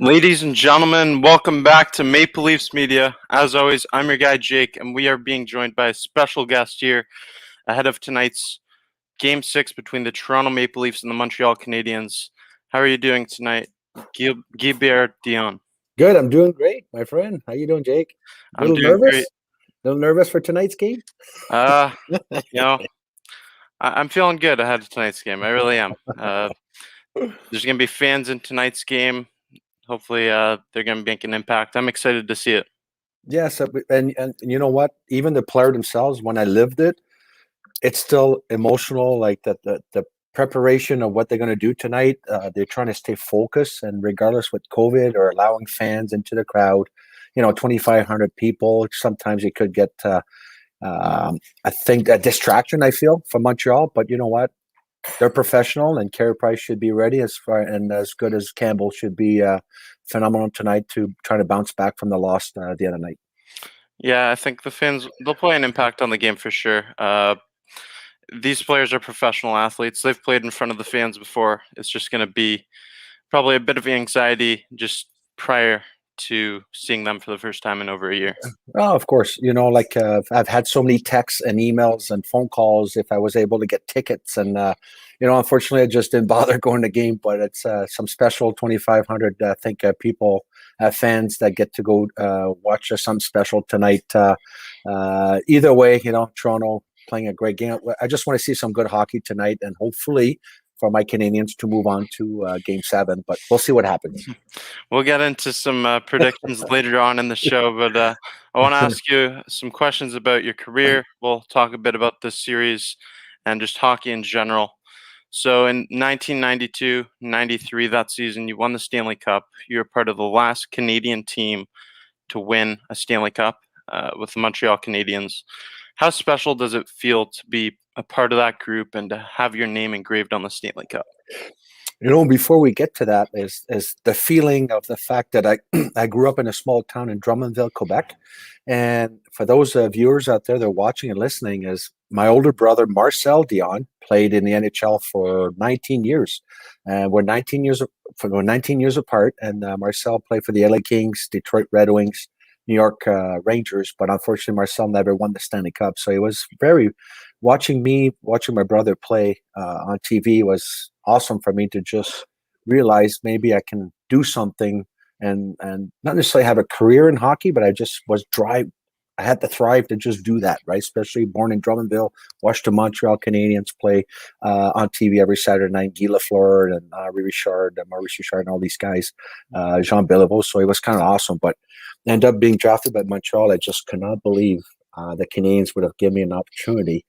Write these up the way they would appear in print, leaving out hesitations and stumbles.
Ladies and gentlemen, welcome back to Maple Leafs Media. As always, I'm your guy Jake, and we are being joined by a special guest here ahead of tonight's Game 6 between the Toronto Maple Leafs and the Montreal Canadiens. How are you doing tonight, Gilbert Dionne? Good, I'm doing great, my friend. How you doing, Jake? A I'm little doing nervous? great. A little nervous for tonight's game? You know, I'm feeling good ahead of tonight's game. I really am. There's going to be fans in tonight's game. Hopefully, they're going to make an impact. I'm excited to see it. Yes, and you know what? Even the player themselves, when I lived it, it's still emotional. Like the preparation of what they're going to do tonight. They're trying to stay focused, and regardless with COVID or allowing fans into the crowd, 2,500 people. Sometimes it could get, I think, a distraction. I feel from Montreal, but you know what? They're professional, and Carey Price should be ready and as good as Campbell should be phenomenal tonight to try to bounce back from the loss the other night. Yeah, I think the fans, they'll play an impact on the game for sure. These players are professional athletes. They've played in front of the fans before. It's just going to be probably a bit of anxiety just prior to seeing them for the first time in over a year. Oh, of course. I've had so many texts and emails and phone calls if I was able to get tickets. And, unfortunately, I just didn't bother going to the game. But it's some special 2,500, I think, people, fans that get to go watch something special tonight. Either way, Toronto playing a great game. I just want to see some good hockey tonight, and hopefully for my Canadians to move on to Game 7, but we'll see what happens. We'll get into some predictions later on in the show, but I want to ask you some questions about your career. We'll talk a bit about this series and just hockey in general. So in 1992-93, that season, you won the Stanley Cup. You were part of the last Canadian team to win a Stanley Cup with the Montreal Canadiens. How special does it feel to be a part of that group and to have your name engraved on the Stanley Cup? Before we get to that, is the feeling of the fact that I grew up in a small town in Drummondville, Quebec. And for those viewers out there that are watching and listening, is my older brother, Marcel Dionne, played in the NHL for 19 years. We're 19 years apart, and Marcel played for the LA Kings, Detroit Red Wings, New York Rangers, but unfortunately Marcel never won the Stanley Cup. So it was watching my brother play on TV was awesome for me to just realize maybe I can do something and not necessarily have a career in hockey, but I just I had to thrive to just do that, right? Especially born in Drummondville, watched the Montreal Canadiens play on TV every Saturday night. Guy Lafleur and Maurice Richard, and all these guys, Jean Beliveau. So it was kind of awesome. But ended up being drafted by Montreal. I just could not believe the Canadiens would have given me an opportunity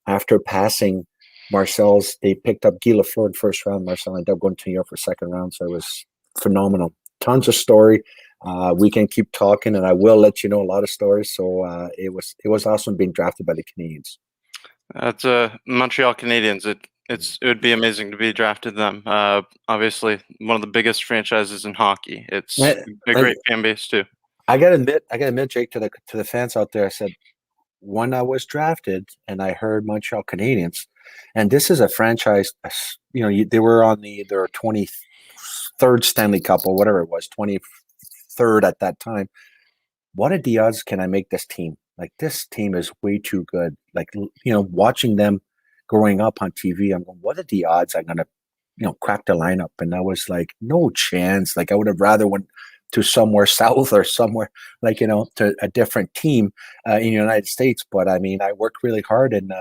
after passing Marcel's. They picked up Guy Lafleur in first round. Marcel ended up going to New York for second round. So it was phenomenal. Tons of story. We can keep talking, and I will let you know a lot of stories. So it was awesome being drafted by the Canadiens. That's Montreal Canadiens. It would be amazing to be drafted them. Obviously, one of the biggest franchises in hockey. It's a great fan base too. I gotta admit, Jake, to the fans out there, I said when I was drafted and I heard Montreal Canadiens, and this is a franchise. They were on their 23rd Stanley Cup or whatever it was, 23rd at that time. What are the odds can I make this team? Like, this team is way too good. Like, watching them growing up on TV, I'm going, what are the odds I'm gonna, crack the lineup? And I was like, no chance. Like, I would have rather went to somewhere south or somewhere to a different team in the United States. But I mean, I worked really hard, and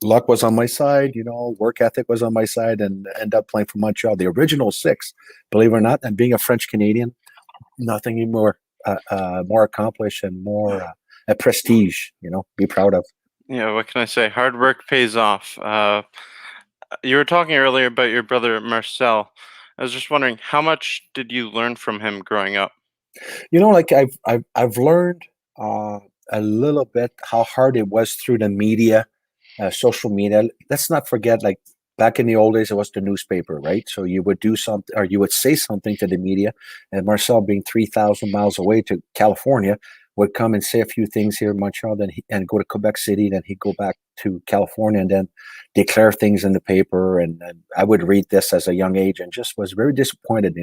luck was on my side. Work ethic was on my side, and ended up playing for Montreal, the original six, believe it or not. And being a French Canadian, nothing more accomplished and more a prestige. Be proud of. Yeah, what can I say? Hard work pays off. You were talking earlier about your brother Marcel. I was just wondering, how much did you learn from him growing up? I've learned a little bit how hard it was through the media, social media. Let's not forget, like, back in the old days, it was the newspaper, right? So you would do something, or you would say something to the media, and Marcel, being 3,000 miles away to California, would come and say a few things here in Montreal, and go to Quebec City, then he'd go back to California and then declare things in the paper. And I would read this as a young age and just was very disappointed.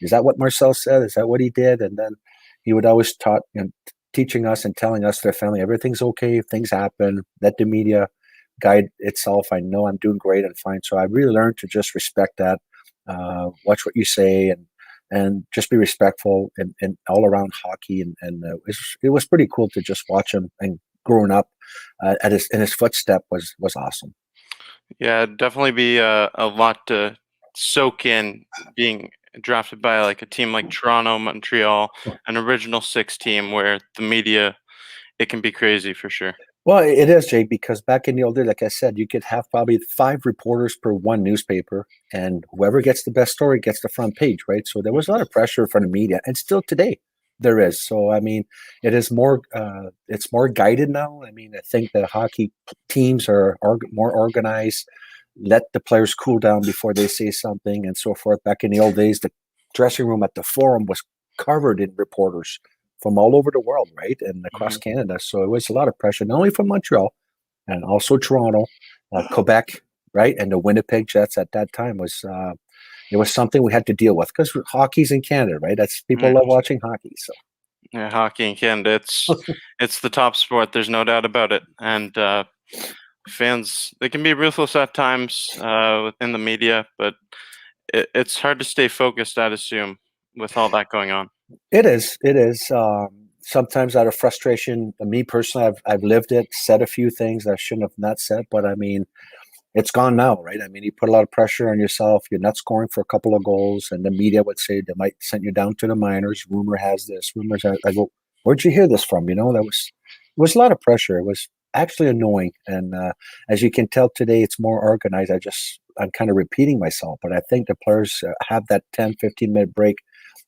Is that what Marcel said? Is that what he did? And then he would always teaching us and telling us, their family, everything's okay. Things happen. Let the media guide itself. I know I'm doing great and fine. So I really learned to just respect that, watch what you say, and just be respectful and all around hockey. And it was pretty cool to just watch him, and growing up in his footstep was awesome. Yeah, it'd definitely be a lot to soak in being drafted by like a team like Toronto, Montreal, an original six team where the media, it can be crazy for sure. Well, it is, Jay, because back in the old days, like I said, you could have probably 5 reporters per one newspaper, and whoever gets the best story gets the front page, right? So there was a lot of pressure from the media, and still today there is. So I mean, it is more, it's more guided now. I mean, I think the hockey teams are more organized. Let the players cool down before they say something, and so forth. Back in the old days, the dressing room at the Forum was covered in reporters from all over the world, right, and across Canada. So it was a lot of pressure, not only from Montreal and also Toronto, Quebec, right, and the Winnipeg Jets at that time was. It was something we had to deal with because hockey's in Canada, right? That's people Yeah, love watching hockey. So yeah, hockey in Canada, it's the top sport. There's no doubt about it, and fans, they can be ruthless at times within the media, but it's hard to stay focused, I'd assume, with all that going on. it is. It is. Sometimes out of frustration, me personally, I've lived it, said a few things I shouldn't have not said, but I mean, it's gone now, right? I mean, you put a lot of pressure on yourself. You're not scoring for a couple of goals, and the media would say they might send you down to the minors. Rumor has this. Rumors. I go, where'd you hear this from? That was a lot of pressure. It was actually annoying, and as you can tell today, it's more organized. I'm kind of repeating myself, but I think the players have that 10, 15-minute break.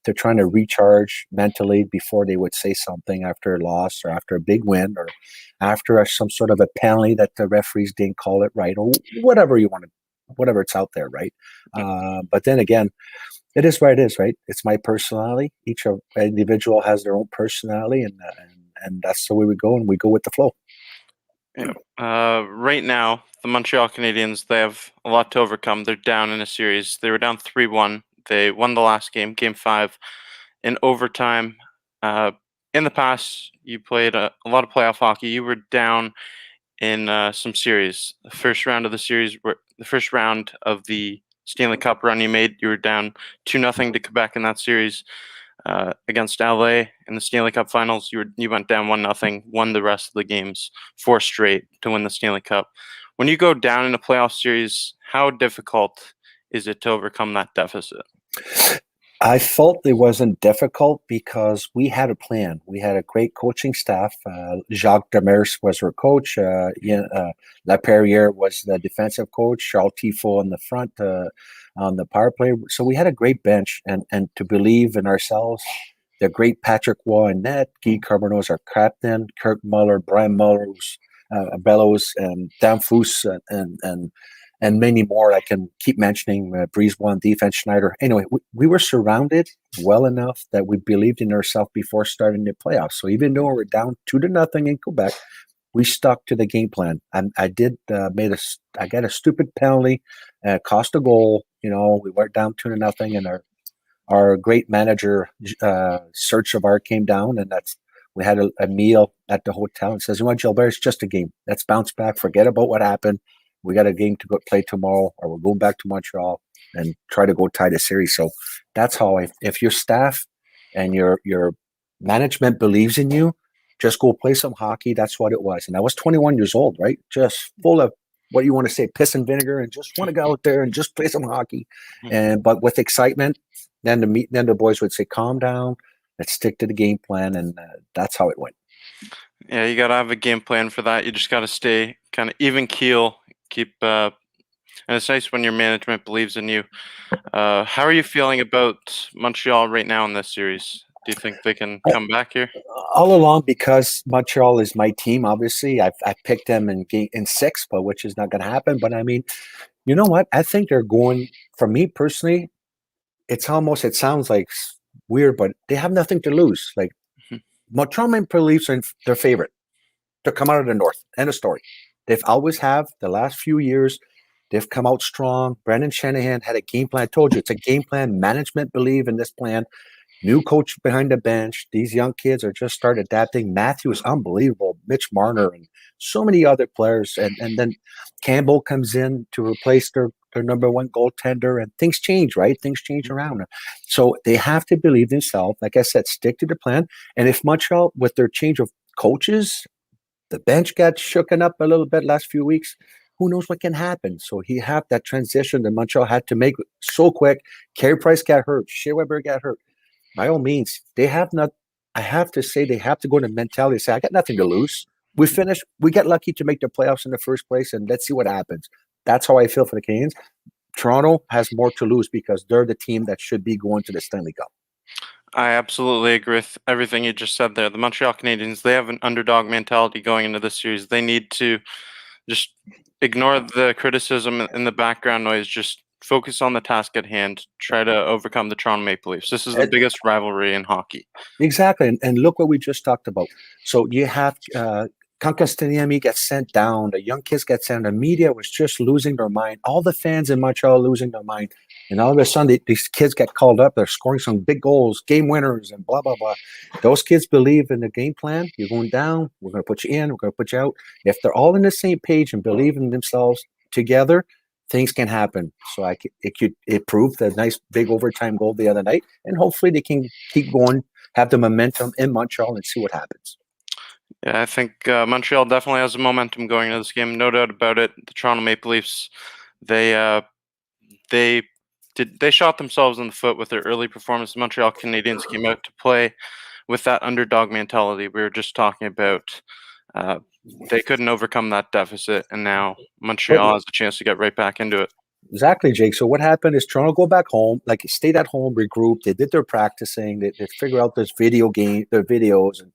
They're trying to recharge mentally before they would say something after a loss or after a big win or after some sort of a penalty that the referees didn't call it right, or whatever you want to, whatever it's out there, right? But then again, it is what it is, right? It's my personality. Each individual has their own personality, and that's the way we go, and we go with the flow. Yeah. Right now, the Montreal Canadiens, they have a lot to overcome. They're down in a series. They were down 3-1. They won the last game, game 5, in overtime. Uh, in the past, you played a lot of playoff hockey. You were down in some series. The first round of the Stanley Cup run you made, you were down 2-0 to Quebec in that series. Against LA in the Stanley Cup Finals, you went down 1-0, won the rest of the games, 4 straight to win the Stanley Cup. When you go down in a playoff series, how difficult is it to overcome that deficit? I felt it wasn't difficult because we had a plan. We had a great coaching staff. Jacques Demers was our coach. Laperriere was the defensive coach. Charles Tifo on the front, on the power play. So we had a great bench, and to believe in ourselves. The great Patrick Waugh and net, Guy Carbonneau our captain, Kirk Muller, Brian Mullers, Bellows, and Dan Foose, and many more. I can keep mentioning Breeze One, Defense Schneider. Anyway, we were surrounded well enough that we believed in ourselves before starting the playoffs. So even though we were down 2-0 in Quebec, we stuck to the game plan. I got a stupid penalty, cost a goal. We went down 2-0, and our great manager, Serge Savard, came down, and we had a meal at the hotel, and says, "You know what, Gilbert, it's just a game. Let's bounce back. Forget about what happened. We got a game to go play tomorrow, or we're going back to Montreal and try to go tie the series." So that's how if your staff and your management believes in you, just go play some hockey. That's what it was. And I was 21 years old, right? Just full of what you want to say, piss and vinegar, and just want to go out there and just play some hockey. But with excitement, then the boys would say, "Calm down. Let's stick to the game plan," and that's how it went. Yeah, you gotta have a game plan for that. You just gotta stay kind of even keel, and it's nice when your management believes in you. How are you feeling about Montreal right now in this series? Do you think they can come back here? All along, because Montreal is my team. Obviously, I picked them in 6, but which is not going to happen. But I mean, you know what? I think they're going. For me personally, it sounds like weird, but they have nothing to lose. Like Montreal Maple Leafs are their favorite to come out of the North. End of story. They've always have the last few years. They've come out strong. Brendan Shanahan had a game plan. I told you it's a game plan. Management believe in this plan. New coach behind the bench. These young kids are just start adapting. Matthew is unbelievable. Mitch Marner and so many other players. And then Campbell comes in to replace their number one goaltender, and things change, right? Things change around. So they have to believe themselves. Like I said, stick to the plan. And if Montreal, with their change of coaches, the bench got shooken up a little bit last few weeks. Who knows what can happen? So he had that transition that Montreal had to make so quick. Carey Price got hurt. Shea Weber got hurt. By all means, they have not. I have to say they have to go to mentality. Say I got nothing to lose. We finished. We got lucky to make the playoffs in the first place, and let's see what happens. That's how I feel for the Canadiens. Toronto has more to lose because they're the team that should be going to the Stanley Cup. I absolutely agree with everything you just said there. The Montreal Canadiens, they have an underdog mentality going into this series. They need to just ignore the criticism and the background noise. Just focus on the task at hand. Try to overcome the Toronto Maple Leafs. This is the biggest rivalry in hockey. Exactly. And look what we just talked about. So you have Kankastaniemi gets sent down. The young kids get sent. The media was just losing their mind. All the fans in Montreal are losing their mind. And all of a sudden, these kids get called up. They're scoring some big goals, game winners, and blah, blah, blah. Those kids believe in the game plan. You're going down. We're going to put you in. We're going to put you out. If they're all on the same page and believe in themselves together, things can happen. So it proved a nice big overtime goal the other night. And hopefully they can keep going, have the momentum in Montreal and see what happens. Yeah, I think Montreal definitely has the momentum going into this game. No doubt about it. The Toronto Maple Leafs, they shot themselves in the foot with their early performance. The Montreal Canadiens came out to play with that underdog mentality we were just talking about. They couldn't overcome that deficit, and now Montreal has a chance to get right back into it. Exactly, Jake. So what happened is Toronto go back home, like stayed at home, regroup. They did their practicing. They figure out their videos, and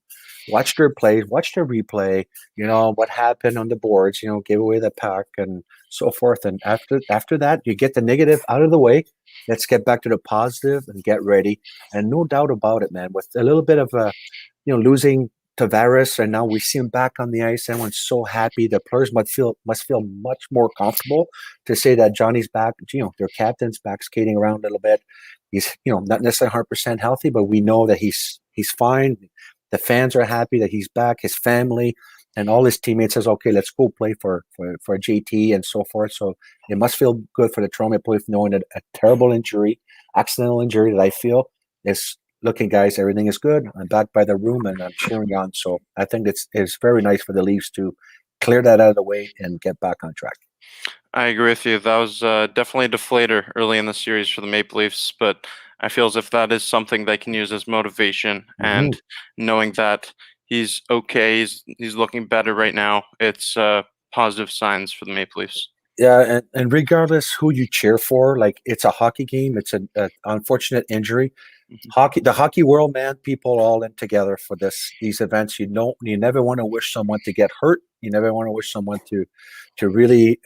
watch their plays, watch their replay. You know what happened on the boards. You know, gave away the puck and so forth. And after that, you get the negative out of the way. Let's get back to the positive and get ready. And no doubt about it, man. With a little bit of losing Tavares, and now we see him back on the ice. Everyone's so happy. The players must feel much more comfortable to say that Johnny's back. You know, their captain's back skating around a little bit. He's not necessarily 100% healthy, but we know that he's fine. The fans are happy that he's back. His family and all his teammates says, "Okay, let's go play for JT and so forth." So it must feel good for the Toronto Maple Leafs knowing that a terrible injury, accidental injury that I feel is. Looking, guys, everything is good. I'm back by the room and I'm cheering on. So I think it's very nice for the Leafs to clear that out of the way and get back on track. I agree with you. That was definitely a deflator early in the series for the Maple Leafs, but I feel as if that is something they can use as motivation. And knowing that he's okay, he's looking better right now, it's positive signs for the Maple Leafs. Yeah, and regardless who you cheer for, like it's a hockey game. It's an unfortunate injury. The hockey world, man, people all in together for these events. You never want to wish someone to get hurt. You never want to wish someone to really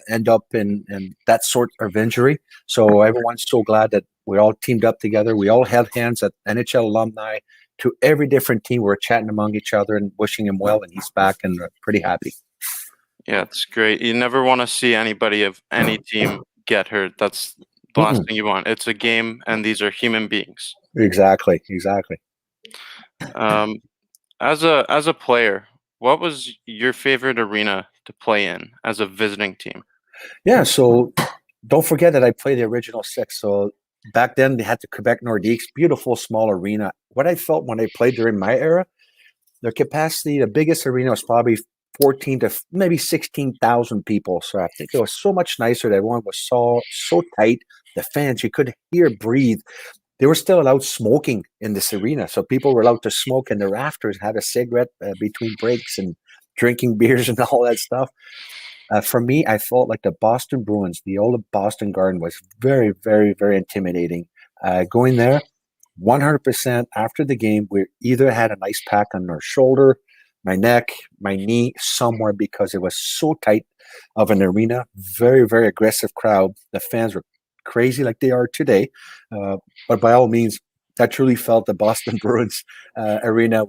end up in that sort of injury. So everyone's so glad that we all teamed up together. We all held hands at NHL alumni to every different team. We're chatting among each other and wishing him well, and he's back and pretty happy. Yeah, it's great. You never want to see anybody of any team get hurt. That's the last thing you want. It's a game, and these are human beings. Exactly. As a player, what was your favorite arena to play in as a visiting team? Yeah, so don't forget that I played the original six. So back then they had the Quebec Nordiques, beautiful small arena. What I felt when I played during my era, the capacity, the biggest arena was probably 14 to maybe 16,000 people. So I think it was so much nicer that everyone was so tight. The fans, you could hear breathe. They were still allowed smoking in this arena. So people were allowed to smoke in the rafters, have a cigarette between breaks and drinking beers and all that stuff. For me, I felt like the Boston Bruins, the old Boston Garden was very, very, very intimidating. Going there, 100% after the game, we either had an ice pack on our shoulder, my neck, my knee, somewhere because it was so tight of an arena. Very, very aggressive crowd. The fans were crazy like they are today. But by all means, I truly felt the Boston Bruins arena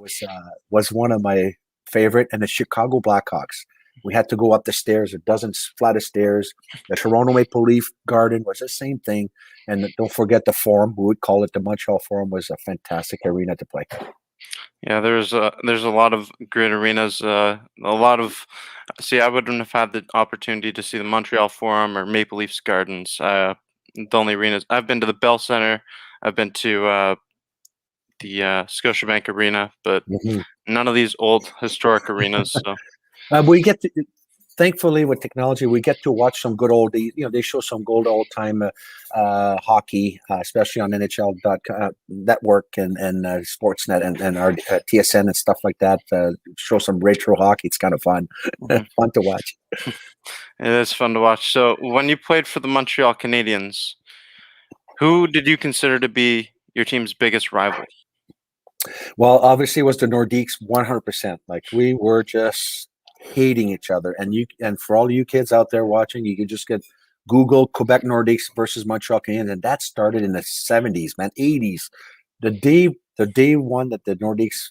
was one of my favorite, and the Chicago Blackhawks. We had to go up the stairs, a dozen flight of stairs. The Toronto Maple Leaf Garden was the same thing, and don't forget the Forum. We would call it the Montreal Forum. Was a fantastic arena to play. Yeah, there's a lot of great arenas. A lot of see, I wouldn't have had the opportunity to see the Montreal Forum or Maple Leafs Gardens. The only arenas I've been to the Bell Center. I've been to the Scotiabank Arena, but Mhm. none of these old historic arenas. So We get to, thankfully, with technology, we get to watch some good old. They show some good old time hockey, especially on NHL network and Sportsnet and our TSN and stuff like that. Show some retro hockey. It's kind of fun, mhm. fun to watch. It is fun to watch. So when you played for the Montreal Canadiens, who did you consider to be your team's biggest rival? Well, obviously, it was the Nordiques 100%. Like we were just hating each other. And for all you kids out there watching, you can just get Google Quebec Nordiques versus Montreal Canadiens, and that started in the 70s, man, 80s. The day one that the Nordiques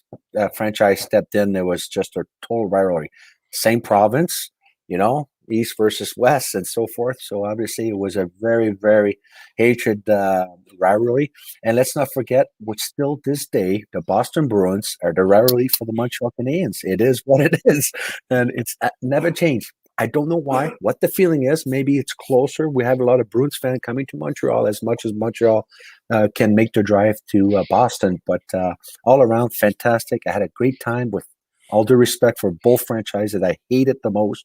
franchise stepped in, there was just a total rivalry. Same province, East versus West, and so forth. So obviously, it was a very, very hatred rivalry. And let's not forget, which still this day, the Boston Bruins are the rivalry for the Montreal Canadiens. It is what it is, and it's never changed. I don't know why, what the feeling is. Maybe it's closer. We have a lot of Bruins fans coming to Montreal as much as Montreal can make the drive to Boston. But all around, fantastic. I had a great time with all due respect for both franchises. I hate it the most.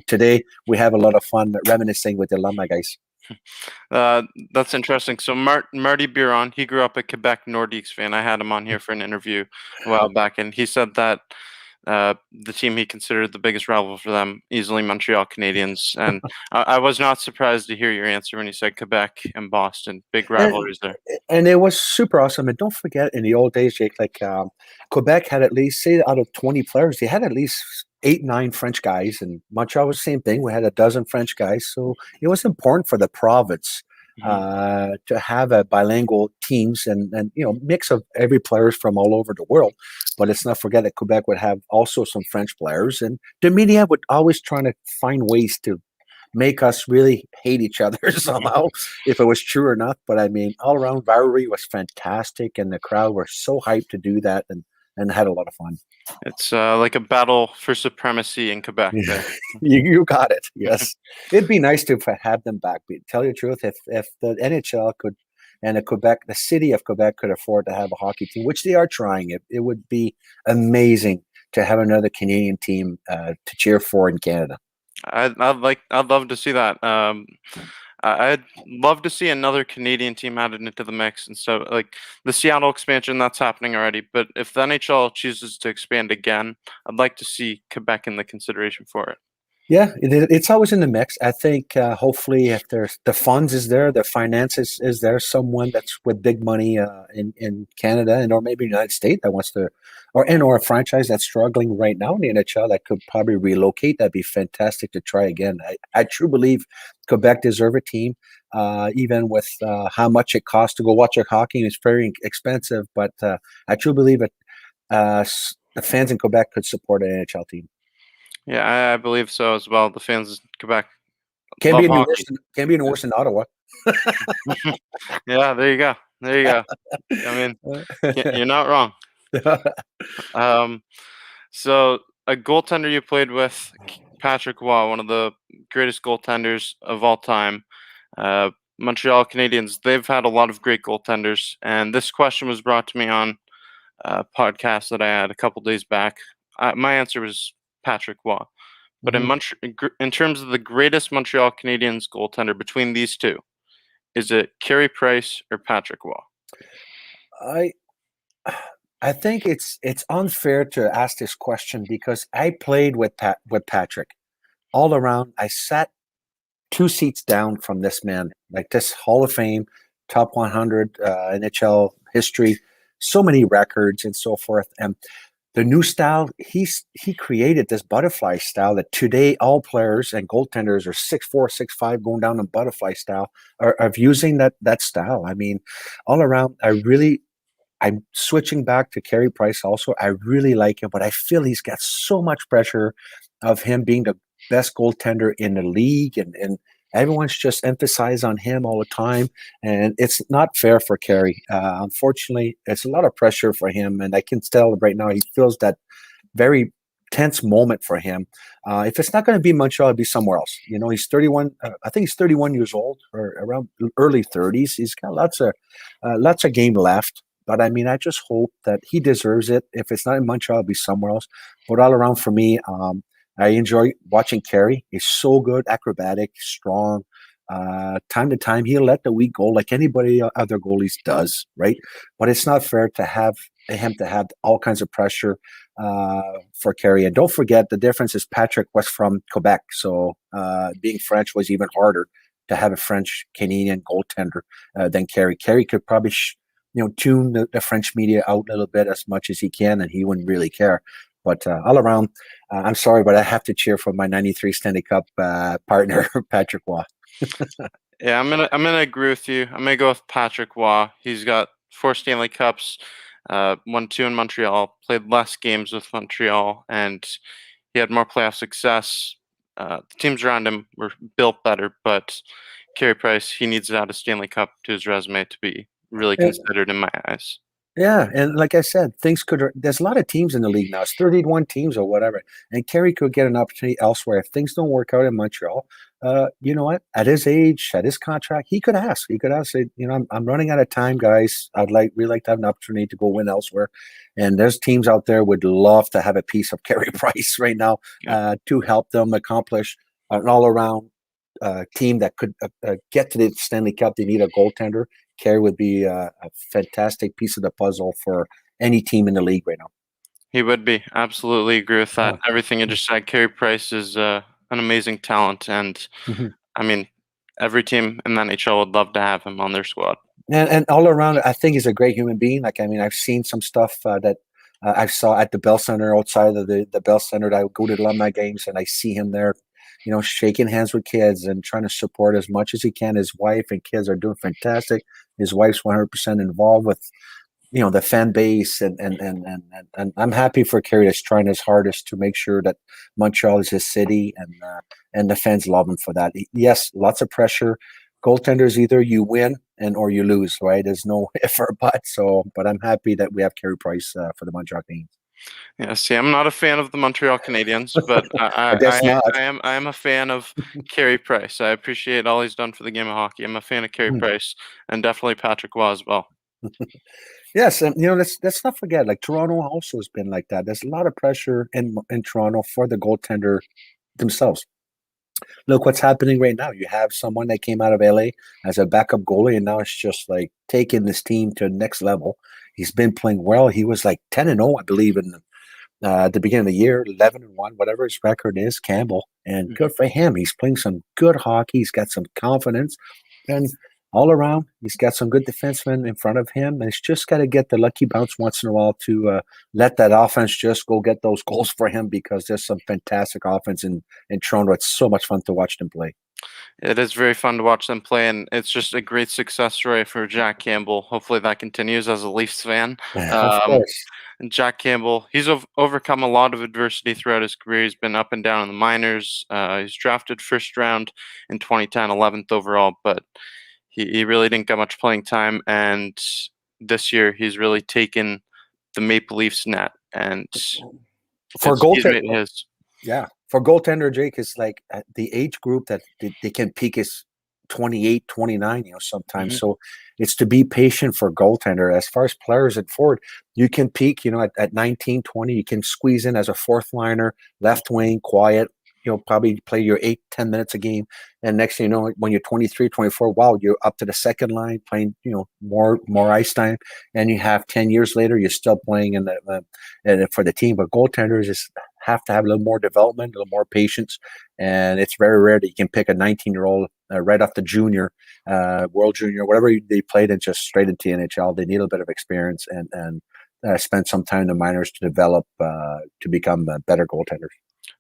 Today, we have a lot of fun reminiscing with the alumni guys. Uh, that's interesting. So Marty Biron, he grew up a Quebec Nordiques fan. I had him on here for an interview a while back, and he said that the team he considered the biggest rival for them, easily Montreal Canadiens. And I was not surprised to hear your answer when you said Quebec and Boston, big And rivalries there. and it was super awesome. And don't forget, in the old days, Jake, like Quebec had at least, say, out of 20 players, they had at least 8, 9 French guys. And Montreal was the same thing. We had a dozen French guys. So it was important for the province Hmm. to have a bilingual teams and mix of every players from all over the world. But let's not forget that Quebec would have also some French players, and the media would always try to find ways to make us really hate each other somehow, if it was true or not. But I mean, all around rivalry was fantastic, and the crowd were so hyped to do that, and had a lot of fun. It's like a battle for supremacy in Quebec Yeah. there. You got it. Yes, it'd be nice to have them back. But tell you the truth, if the NHL could and the city of Quebec could afford to have a hockey team, which they are trying, it would be amazing to have another Canadian team to cheer for in Canada. I'd love to see that. I'd love to see another Canadian team added into the mix, and so like the Seattle expansion that's happening already. But if the NHL chooses to expand again, I'd like to see Quebec in the consideration for it. Yeah, it's always in the mix. I think hopefully, if there's the funds is there, the finances is there, someone that's with big money in Canada and or maybe United States that wants to, or a franchise that's struggling right now in the NHL that could probably relocate. That'd be fantastic to try again. I truly believe Quebec deserve a team, even with how much it costs to go watch a hockey. It's very expensive, but I truly believe that the fans in Quebec could support an NHL team. Yeah, I believe so as well. The fans in Quebec Can't be love any worse hockey. than can't be any worse than Ottawa. Yeah, there you go. There you go. I mean, you're not wrong. Um, so a goaltender you played with, Patrick Waugh, one of the greatest goaltenders of all time. Montreal Canadiens, they've had a lot of great goaltenders, and this question was brought to me on a podcast that I had a couple days back. My answer was Patrick Waugh. But Mhm. in terms of the greatest Montreal Canadiens goaltender between these two, is it Carey Price or Patrick Waugh? I I think it's unfair to ask this question because I played with Patrick all around. I sat 2 seats down from this man, like this Hall of Fame, top 100 NHL history, so many records and so forth. And the new style, he created this butterfly style that today all players and goaltenders are 6'4", 6'5", going down the butterfly style are using that style. I mean, all around, I really I'm switching back to Carey Price also. I really like him, but I feel he's got so much pressure of him being the best goaltender in the league, and everyone's just emphasized on him all the time, and it's not fair for Carey. Unfortunately, it's a lot of pressure for him, and I can tell right now he feels that very tense moment for him. If it's not going to be Montreal, it'll be somewhere else. You know, he's 31. I think he's 31 years old, or around early 30s. He's got lots of game left. But I mean, I just hope that he deserves it. If it's not in Montreal, it'll be somewhere else. But all around for me, I enjoy watching Carey. He's so good, acrobatic, strong. Time to time, he'll let the weak go like anybody other goalies does, right? But it's not fair to have him to have all kinds of pressure for Carey. And don't forget, the difference is Patrick was from Quebec, so being French was even harder to have a French Canadian goaltender than Carey. Carey could probably tune the French media out a little bit as much as he can, and he wouldn't really care. But all around, I'm sorry, but I have to cheer for my '93 Stanley Cup partner, Patrick Waugh. Yeah, I'm gonna agree with you. I'm gonna go with Patrick Waugh. He's got 4 Stanley Cups, won 2 in Montreal, played less games with Montreal, and he had more playoff success. The teams around him were built better, but Carey Price, he needs to add a Stanley Cup to his resume to be really considered in my eyes. Yeah, and like I said, things could. There's a lot of teams in the league now. It's 31 teams or whatever, and Kerry could get an opportunity elsewhere if things don't work out in Montreal. You know what? At his age, at his contract, he could ask. He could ask, say, I'm running out of time, guys. Really like to have an opportunity to go win elsewhere. And there's teams out there would love to have a piece of Carey Price right now to help them accomplish an all-around team that could get to the Stanley Cup. They need a goaltender. Carey would be a fantastic piece of the puzzle for any team in the league right now. He would be. Absolutely agree with that. Yeah. Everything you just said. Carey Price is an amazing talent, and Mhm. I mean, every team in the NHL would love to have him on their squad. And all around, I think he's a great human being. Like, I mean, I've seen some stuff that I saw at the Bell Center, outside of the Bell Center. I would go to the alumni games, and I see him there, shaking hands with kids and trying to support as much as he can. His wife and kids are doing fantastic. His wife's 100% involved with the fan base, and I'm happy for Kerry that's trying his hardest to make sure that Montreal is his city, and the fans love him for that. Yes, lots of pressure. Goaltenders, either you win or you lose, right? There's no if or but. So, but I'm happy that we have Carey Price for the Montreal Canadiens. Yeah, see, I'm not a fan of the Montreal Canadiens, but I guess not. I am a fan of Carey Price. I appreciate all he's done for the game of hockey. I'm a fan of Carey Price, and definitely Patrick Waugh as well. Yes, and let's not forget, like Toronto also has been like that. There's a lot of pressure in Toronto for the goaltender themselves. Look what's happening right now. You have someone that came out of LA as a backup goalie, and now it's just like taking this team to the next level. He's been playing well. He was like 10-0, I believe, in at the beginning of the year, 11-1, whatever his record is, Campbell. And good for him. He's playing some good hockey. He's got some confidence. And all around, he's got some good defensemen in front of him. And he's just got to get the lucky bounce once in a while to let that offense just go get those goals for him, because there's some fantastic offense in Toronto. It's so much fun to watch them play. It is very fun to watch them play, and it's just a great success story for Jack Campbell. Hopefully, that continues as a Leafs fan. Of Um, course. and Jack Campbell, he's overcome a lot of adversity throughout his career. He's been up and down in the minors. He's drafted first round in 2010, 11th overall, but he really didn't get much playing time. And this year, he's really taken the Maple Leafs net, and For he's goaltender, made his. yeah, for goaltender, Jake is like the age group that they can peak is 28, 29, sometimes. Mhm. So it's to be patient for goaltender. As far as players at forward, you can peak, at 19, 20, you can squeeze in as a fourth liner, left wing, quiet, probably play your 8, 10 minutes a game. And next thing you know, when you're 23, 24, wow, you're up to the second line playing, more ice time. And you have 10 years later, you're still playing for the team. But goaltenders just have to have a little more development, a little more patience. And it's very rare that you can pick a 19-year-old right off the junior, World Junior, whatever they played, and just straight into the NHL. They need a bit of experience and spend some time in the minors to develop to become better goaltenders.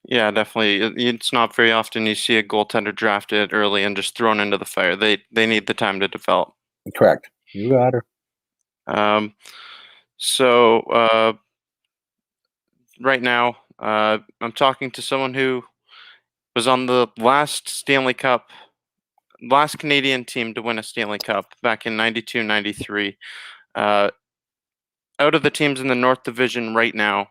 Yeah, definitely. It's not very often you see a goaltender drafted early and just thrown into the fire. They need the time to develop. Correct. You got her. Um, So right now, I'm talking to someone who was on the last Canadian team to win a Stanley Cup back in 92, 93. Uh, Out of the teams in the North Division right now,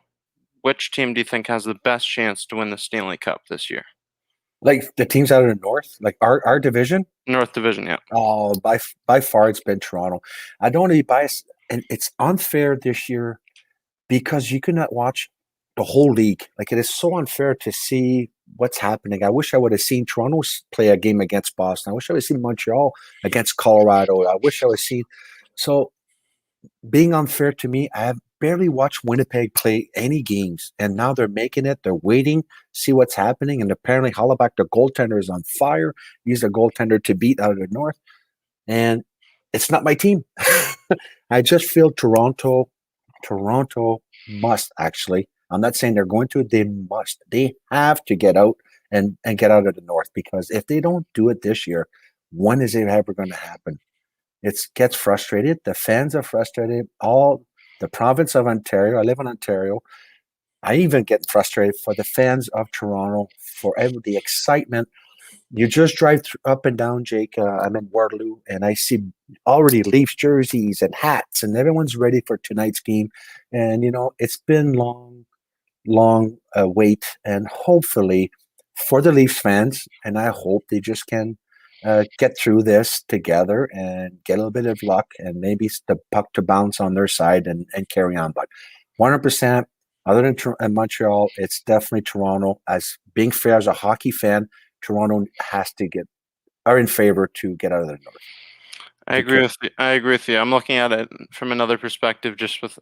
which team do you think has the best chance to win the Stanley Cup this year? Like the teams out of the north, like our division. North Division, yeah. Oh, by far, it's been Toronto. I don't want to be biased, and it's unfair this year because you cannot watch the whole league. Like it is so unfair to see what's happening. I wish I would have seen Toronto play a game against Boston. I wish I would have seen Montreal against Colorado. I wish I would have seen. So being unfair to me, I have barely watched Winnipeg play any games, and now they're making it. They're waiting, see what's happening, and apparently Hollaback, the goaltender, is on fire. He's a goaltender to beat out of the North, and it's not my team. I just feel Toronto must actually. I'm not saying they're going to. They must. They have to get out and get out of the North because if they don't do it this year, when is it ever going to happen? It gets frustrated. The fans are frustrated. All the province of Ontario. I live in Ontario. I even get frustrated for the fans of Toronto for the excitement. You just drive up and down, Jake. I'm in Waterloo, and I see already Leafs jerseys and hats, and everyone's ready for tonight's game. And it's been long wait, and hopefully for the Leafs fans, and I hope they just can get through this together and get a little bit of luck and maybe the puck to bounce on their side and carry on. But 100%, other than Montreal, it's definitely Toronto. As being fair as a hockey fan, Toronto has to are in favor to get out of the North. I agree with you. I agree with you. I'm looking at it from another perspective, just with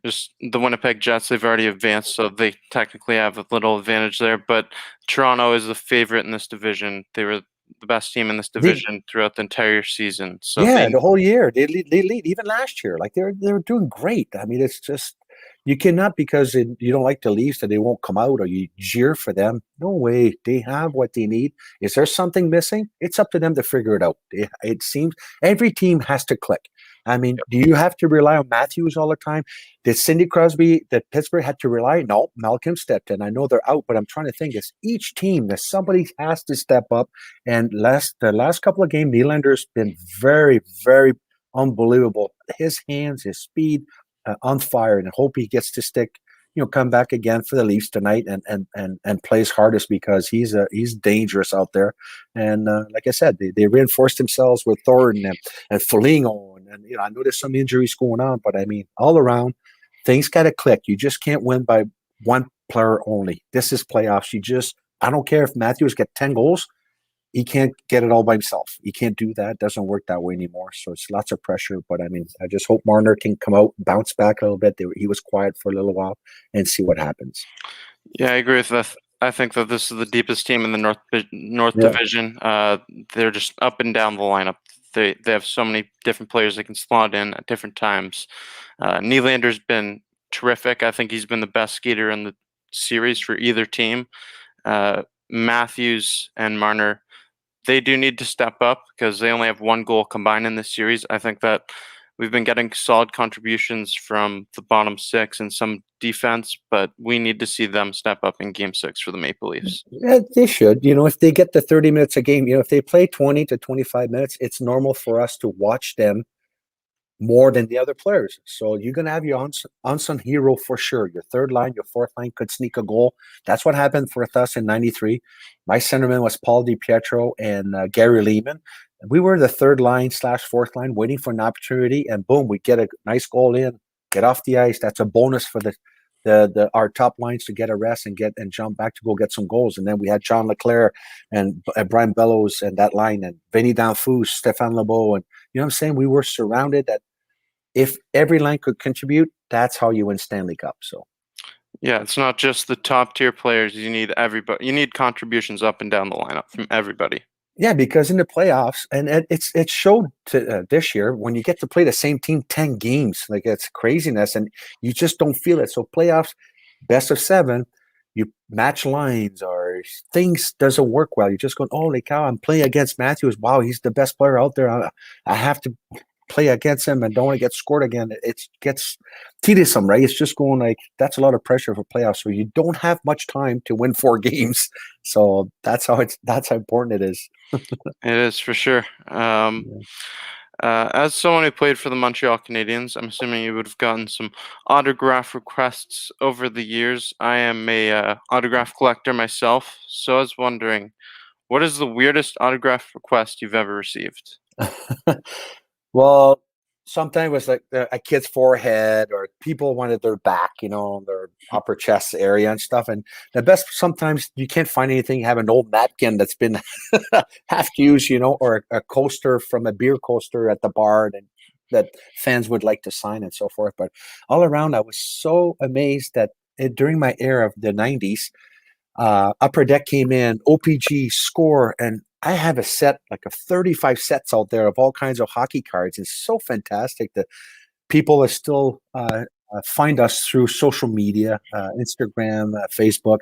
just the Winnipeg Jets. They've already advanced, so they technically have a little advantage there. But Toronto is the favorite in this division. They were the best team in this They division throughout the entire season. So Yeah, the whole year they lead even last year. Like they're doing great. I mean, it's just you cannot because you don't like the Leafs that they won't come out or you jeer for them. No way. They have what they need. Is there something missing? It's up to them to figure it out. It seems every team has to click. I mean, do you have to rely on Matthews all the time? Did Cindy Crosby that Pittsburgh had to rely? No, Malcolm stepped in. I know they're out, but I'm trying to think is each team that somebody has to step up. And the last couple of games, Nylander's been very, very unbelievable. His hands, his speed, on fire, and I hope he gets to stick. Come back again for the Leafs tonight and plays hardest because he's dangerous out there. And like I said, they reinforced themselves with Thornton and Foligno, and I know there's some injuries going on, but I mean all around things got to click. You just can't win by one player only. This is playoffs. I don't care if Matthews get 10 goals. He can't get it all by himself. He can't do that. It doesn't work that way anymore. So it's lots of pressure. But I mean, I just hope Marner can come out, bounce back a little bit. He was quiet for a little while and see what happens. yeah, I agree with that. I think that this is the deepest team in the North Yeah. Division. They're just up and down the lineup. They have so many different players they can slot in at different times. Nylander's been terrific. I think he's been the best skater in the series for either team. Matthews and Marner, they do need to step up because they only have one goal combined in this series. I think that we've been getting solid contributions from the bottom six and some defense, but we need to see them step up in game 6 for the Maple Leafs. Yeah, they should. If they get the 30 minutes a game, if they play 20 to 25 minutes, it's normal for us to watch them more than the other players. So you're going to have your unsung hero for sure. Your third line, your fourth line could sneak a goal. That's what happened for us in 93. My centerman was Paul DiPietro and Gary Lehman. We were the third line / fourth line waiting for an opportunity, and boom, we get a nice goal in, get off the ice. That's a bonus for our top lines to get a rest and jump back to go get some goals. And then we had John Leclerc and Brian Bellows and that line and Vinny Danfous, Stéphane Lebeau. And you know what I'm saying? We were surrounded that if every line could contribute, that's how you win Stanley Cup. So yeah, it's not just the top tier players. You need everybody. You need contributions up and down the lineup from everybody. yeah, because in the playoffs, and it showed this year when you get to play the same team 10 games, like it's craziness, and you just don't feel it. So playoffs, best of 7, you match lines or things doesn't work well. You just go, holy cow, I'm playing against Matthews. Wow, he's the best player out there. I have to play against them and don't want to get scored again, it gets tedious, right? It's just going like that's a lot of pressure for playoffs. So you don't have much time to win 4 games. So that's how important it is. It is for sure. Yeah. As someone who played for the Montreal Canadiens, I'm assuming you would have gotten some autograph requests over the years. I am a autograph collector myself, so I was wondering, what is the weirdest autograph request you've ever received? Well, sometimes it was like a kid's forehead, or people wanted their back, their upper chest area and stuff. And the best, sometimes you can't find anything. You have an old napkin that's been half used, or a coaster from a beer coaster at the bar that fans would like to sign and so forth. But all around, I was so amazed that during my era of the 90s, Upper Deck came in, OPG, Score, and I have a set, like a 35 sets out there of all kinds of hockey cards. It's so fantastic that people are still find us through social media, Instagram, Facebook.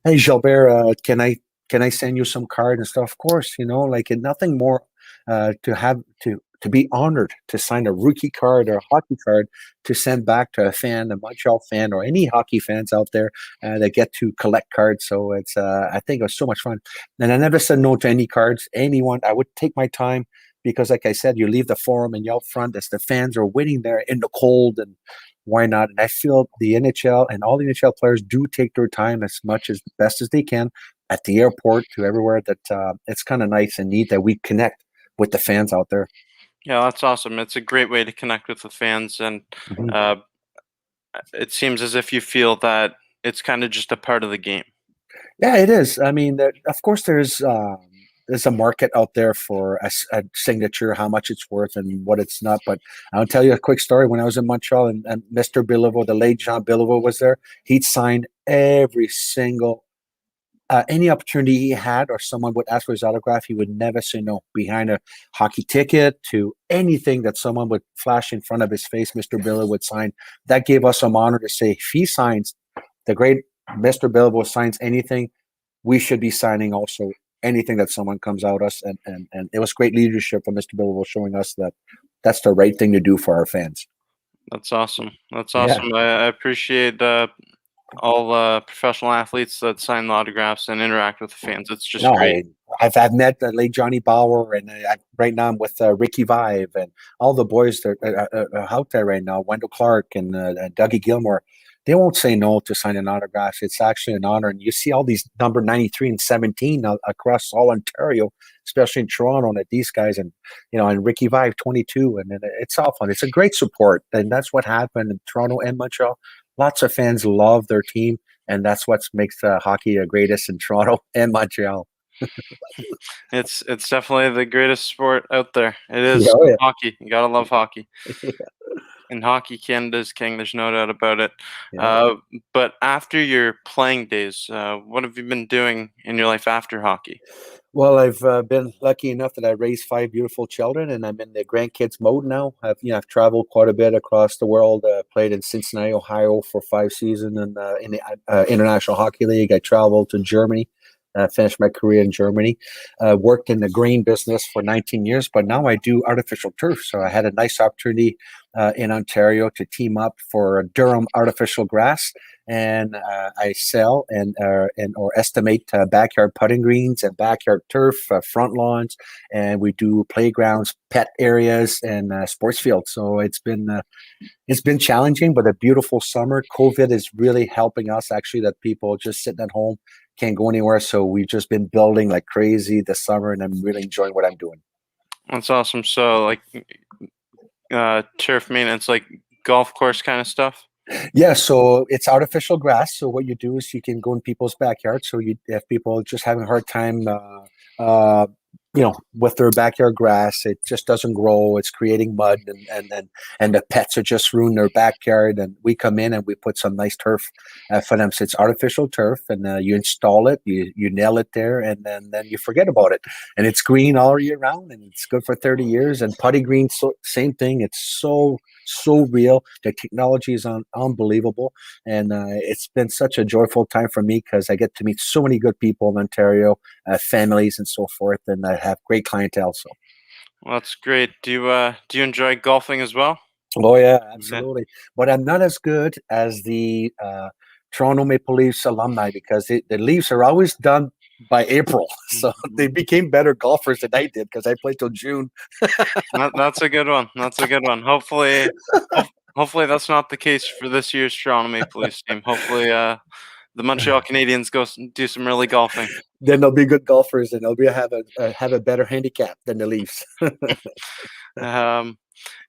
Hey, Gilbert, can I send you some card and stuff? Of course, like and nothing more to be honored to sign a rookie card or a hockey card to send back to a fan, a Montreal fan, or any hockey fans out there that get to collect cards. So it's I think it was so much fun, and I never said no to any cards. Anyone, I would take my time because, like I said, you leave the forum and you're out front as the fans are waiting there in the cold, and why not? And I feel the NHL and all the NHL players do take their time as much as best as they can at the airport to everywhere. That it's kind of nice and neat that we connect with the fans out there. Yeah, that's awesome. It's a great way to connect with the fans, and Mhm. uh, it seems as if you feel that it's kind of just a part of the game. Yeah, it is. I mean, of course, there's a market out there for a signature, how much it's worth and what it's not. But I'll tell you a quick story. When I was in Montreal and Mr. Beliveau, the late Jean Beliveau, was there, he'd sign every single any opportunity he had, or someone would ask for his autograph, he would never say no. Behind a hockey ticket to anything that someone would flash in front of his face, Mr. Biller would sign. That gave us some honor to say, if he signs, the great Mr. Billable signs anything, we should be signing also anything that someone comes out us. And it was great leadership from Mr. Billable showing us that that's the right thing to do for our fans. That's awesome. That's Yeah. awesome. I appreciate all professional athletes that sign the autographs and interact with the fans. It's just No, great. I've met late Johnny Bauer, and right now I'm with Ricky Vive and all the boys that are out there right now. Wendell Clark and Dougie Gilmore. They won't say no to sign an autograph. It's actually an honor, and you see all these number 93 and 17 across all Ontario, especially in Toronto, and these guys, and Ricky Vive 22, and it's all fun. It's a great support, and that's what happened in Toronto and Montreal. Lots of fans love their team, and that's what makes hockey the greatest in Toronto and Montreal. It's definitely the greatest sport out there. It Yeah, is oh yeah, hockey. You gotta love hockey. yeah, In hockey, Canada's king. There's no doubt about it. yeah. Uh, but after your playing days, what have you been doing in your life after hockey? Well, I've been lucky enough that I raised 5 beautiful children, and I'm in the grandkids mode now. I've traveled quite a bit across the world. Played in Cincinnati, Ohio, for 5 seasons, and in the International Hockey League. I traveled to Germany, finished my career in Germany. Worked in the grain business for 19 years, but now I do artificial turf. So I had a nice opportunity in Ontario to team up for Durham artificial grass, and I sell and or estimate backyard putting greens and backyard turf, front lawns, and we do playgrounds, pet areas, and sports fields. So it's been challenging, but a beautiful summer. COVID is really helping us, actually, that people just sitting at home can't go anywhere. So we've just been building like crazy this summer, and I'm really enjoying what I'm doing. That's awesome. So, like, turf maintenance, like golf course kind of stuff. Yeah, so it's artificial grass. So what you do is you can go in people's backyard. So you if people just having a hard time, with their backyard grass, it just doesn't grow. It's creating mud, and the pets are just ruining their backyard. And we come in and we put some nice turf for them. So it's artificial turf, and you install it, you nail it there, and then you forget about it. And it's green all year round, and it's good for 30 years. And putty green, so same thing. It's so real. The technology is unbelievable, and it's been such a joyful time for me because I get to meet so many good people in Ontario, families and so forth, and I have great clientele. So Well, that's great. Do you enjoy golfing as well? Oh yeah, Yeah. absolutely. But I'm not as good as the Toronto Maple Leafs alumni because the Leafs are always done by April, so they became better golfers than I did because I played till June. That's a good one. That's a good one. Hopefully that's not the case for this year's Toronto Maple Leafs team. Hopefully, the Montreal Canadiens do some early golfing. Then they'll be good golfers and they'll have a better handicap than the Leafs. Um,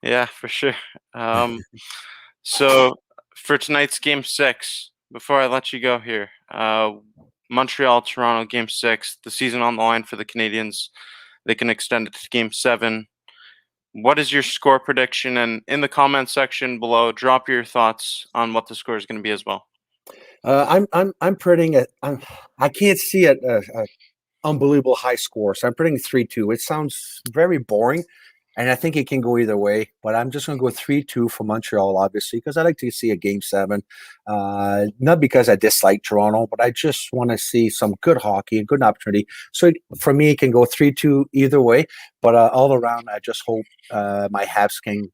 yeah, for sure. Um, so for tonight's game six, before I let you go here, Montreal Toronto game six, the season on the line for the Canadiens. They can extend it to game seven. What is your score prediction? And in the comment section below, drop your thoughts on what the score is going to be as well. I'm predicting it. I can't see a unbelievable high score, so I'm predicting 3-2. It sounds very boring, and I think it can go either way. But I'm just going to go 3-2 for Montreal, obviously, because I like to see a game seven. Not because I dislike Toronto, but I just want to see some good hockey, a good opportunity. So for me, it can go 3-2 either way. But all around, I just hope my Habs can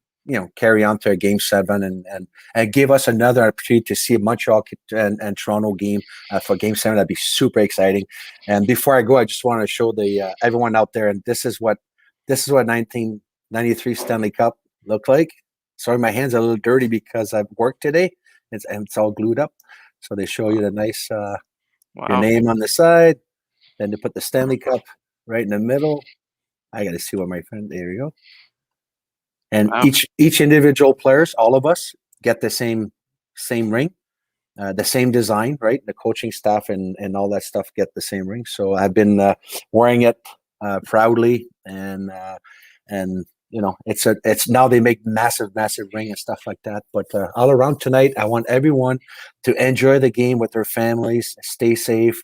carry on to a game seven and give us another opportunity to see a Montreal and Toronto game for game seven. That'd be super exciting. And before I go, I just want to show the everyone out there, and this is what 1993 Stanley Cup looked like. Sorry, my hands are a little dirty because I've worked today. It's all glued up. So they show you the nice your Wow. name on the side. Then they put the Stanley Cup right in the middle. I got to see what my friend. There you go. And Wow. each individual players, all of us, get the same ring, the same design, right? The coaching staff and all that stuff get the same ring. So I've been wearing it proudly, and it's now they make massive ring and stuff like that. But all around tonight, I want everyone to enjoy the game with their families, stay safe.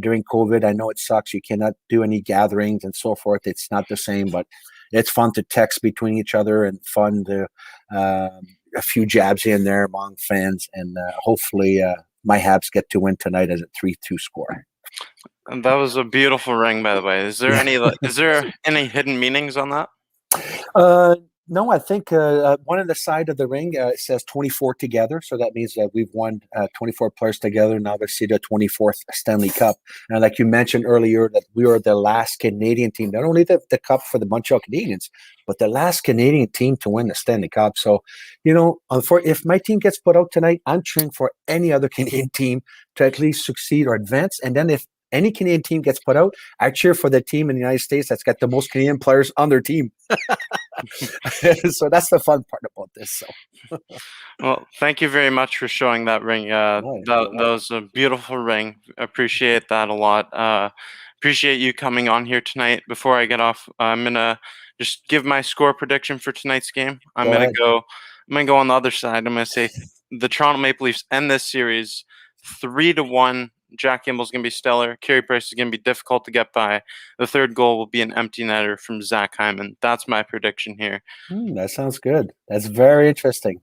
During COVID, I know it sucks. You cannot do any gatherings and so forth. It's not the same, but it's fun to text between each other and fun to a few jabs here and there among fans. And hopefully my Habs get to win tonight as a 3-2 score. And that was a beautiful ring, by the way. Is there any hidden meanings on that? No, I think one on the side of the ring it says 24 together, so that means that we've won 24 players together, and obviously the 24th Stanley Cup. And like you mentioned earlier, that we were the last Canadian team, not only the cup for the Montreal Canadiens, but the last Canadian team to win the Stanley Cup. So, if my team gets put out tonight, I'm cheering for any other Canadian team to at least succeed or advance. And then if any Canadian team gets put out, I cheer for the team in the United States that's got the most Canadian players on their team. So that's the fun part about this. So, Well, thank you very much for showing that ring. That was a beautiful ring. Appreciate that a lot. Appreciate you coming on here tonight. Before I get off, I'm gonna just give my score prediction for tonight's game. I'm gonna go on the other side. I'm gonna say the Toronto Maple Leafs end this series 3-1. Jack Gimbel's going to be stellar. Carey Price is going to be difficult to get by. The third goal will be an empty netter from Zach Hyman. That's my prediction here. That sounds good. That's very interesting.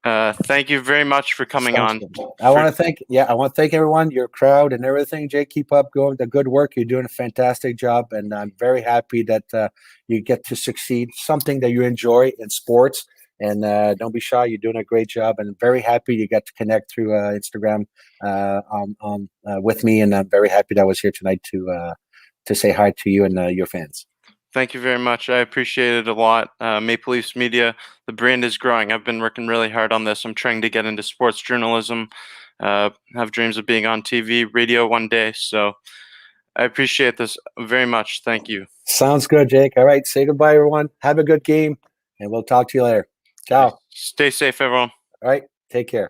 Thank you very much for coming on. I want to thank everyone, your crowd and everything. Jake, keep up going the good work. You're doing a fantastic job, and I'm very happy that you get to succeed, something that you enjoy in sports. And don't be shy. You're doing a great job, and very happy you got to connect through Instagram with me. And I'm very happy that I was here tonight to say hi to you and your fans. Thank you very much. I appreciate it a lot. Maple Leafs Media, the brand is growing. I've been working really hard on this. I'm trying to get into sports journalism, have dreams of being on TV, radio one day. So I appreciate this very much. Thank you. Sounds good, Jake. All right. Say goodbye, everyone. Have a good game, and we'll talk to you later. Ciao. Stay safe, everyone. All right. Take care.